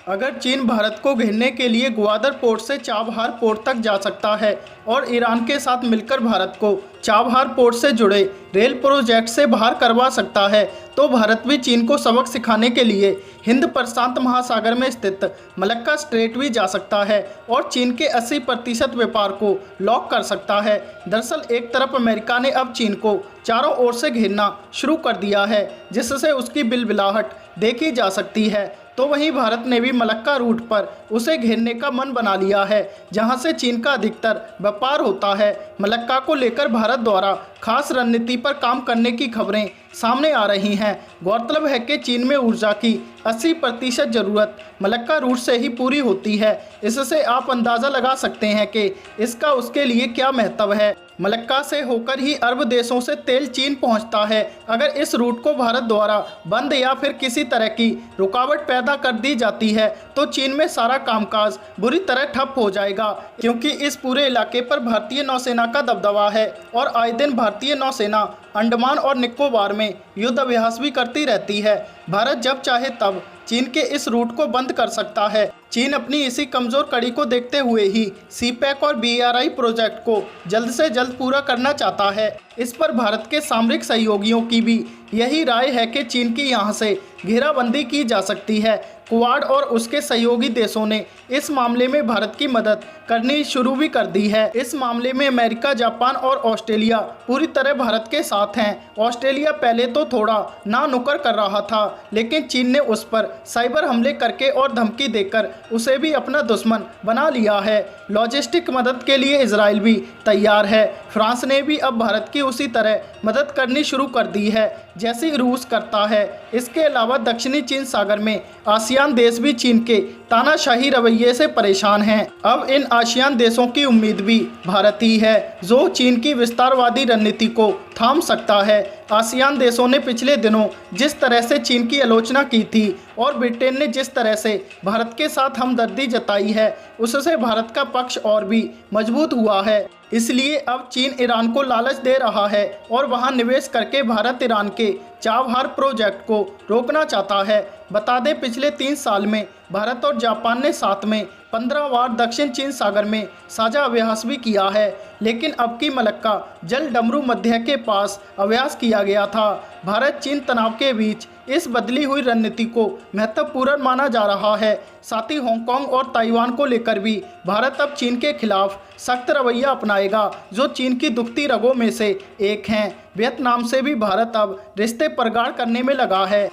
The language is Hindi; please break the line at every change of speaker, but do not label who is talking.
अगर चीन भारत को घेरने के लिए ग्वादर पोर्ट से चाबहार पोर्ट तक जा सकता है और ईरान के साथ मिलकर भारत को चाबहार पोर्ट से जुड़े रेल प्रोजेक्ट से बाहर करवा सकता है, तो भारत भी चीन को सबक सिखाने के लिए हिंद प्रशांत महासागर में स्थित मलक्का स्ट्रेट भी जा सकता है और चीन के 80% व्यापार को लॉक कर सकता है। दरअसल एक तरफ अमेरिका ने अब चीन को चारों ओर से घेरना शुरू कर दिया है, जिससे उसकी बिलबिलाहट देखी जा सकती है, तो वहीं भारत ने भी मलक्का रूट पर उसे घेरने का मन बना लिया है, जहां से चीन का अधिकतर व्यापार होता है। मलक्का को लेकर भारत द्वारा खास रणनीति पर काम करने की खबरें सामने आ रही हैं। गौरतलब है कि चीन में ऊर्जा की 80% ज़रूरत मलक्का रूट से ही पूरी होती है। इससे आप अंदाज़ा लगा सकते हैं कि इसका उसके लिए क्या महत्व है। मलक्का से होकर ही अरब देशों से तेल चीन पहुंचता है। अगर इस रूट को भारत द्वारा बंद या फिर किसी तरह की रुकावट पैदा कर दी जाती है तो चीन में सारा कामकाज बुरी तरह ठप हो जाएगा, क्योंकि इस पूरे इलाके पर भारतीय नौसेना का दबदबा है और आए दिन भारतीय नौसेना अंडमान और निकोबार में युद्ध अभ्यास भी करती रहती है। भारत जब चाहे तब चीन के इस रूट को बंद कर सकता है। चीन अपनी इसी कमज़ोर कड़ी को देखते हुए ही सीपैक और BRI प्रोजेक्ट को जल्द से जल्द पूरा करना चाहता है। इस पर भारत के सामरिक सहयोगियों की भी यही राय है कि चीन की यहां से घेराबंदी की जा सकती है। क्वाड और उसके सहयोगी देशों ने इस मामले में भारत की मदद करनी शुरू भी कर दी है। इस मामले में अमेरिका, जापान और ऑस्ट्रेलिया पूरी तरह भारत के साथ हैं। ऑस्ट्रेलिया पहले तो थोड़ा ना नुकर कर रहा था, लेकिन चीन ने उस पर साइबर हमले करके और धमकी देकर उसे भी अपना दुश्मन बना लिया है। लॉजिस्टिक मदद के लिए इजराइल भी तैयार है। फ्रांस ने भी अब भारत की उसी तरह मदद करनी शुरू कर दी है जैसी रूस करता है। इसके अलावा दक्षिणी चीन सागर में आसियान देश भी चीन के तानाशाही रवैये से परेशान हैं। अब इन आसियान देशों की उम्मीद भी भारत ही है, जो चीन की विस्तारवादी रणनीति को थाम सकता है। आसियान देशों ने पिछले दिनों जिस तरह से चीन की आलोचना की थी और ब्रिटेन ने जिस तरह से भारत के साथ हमदर्दी जताई है, उससे भारत का पक्ष और भी मजबूत हुआ है। इसलिए अब चीन ईरान को लालच दे रहा है और वहां निवेश करके भारत ईरान के चाबहार प्रोजेक्ट को रोकना चाहता है। बता दें, पिछले 3 साल में भारत और जापान ने साथ में 15 बार दक्षिण चीन सागर में साझा अभ्यास भी किया है, लेकिन अब की मलक्का जल डमरू मध्य के पास अभ्यास किया गया था। भारत चीन तनाव के बीच इस बदली हुई रणनीति को महत्वपूर्ण माना जा रहा है। साथ ही हांगकांग और ताइवान को लेकर भी भारत अब चीन के खिलाफ सख्त रवैया अपनाएगा, जो चीन की दुखती रगों में से एक हैं। वियतनाम से भी भारत अब रिश्ते परगाढ़ करने में लगा है।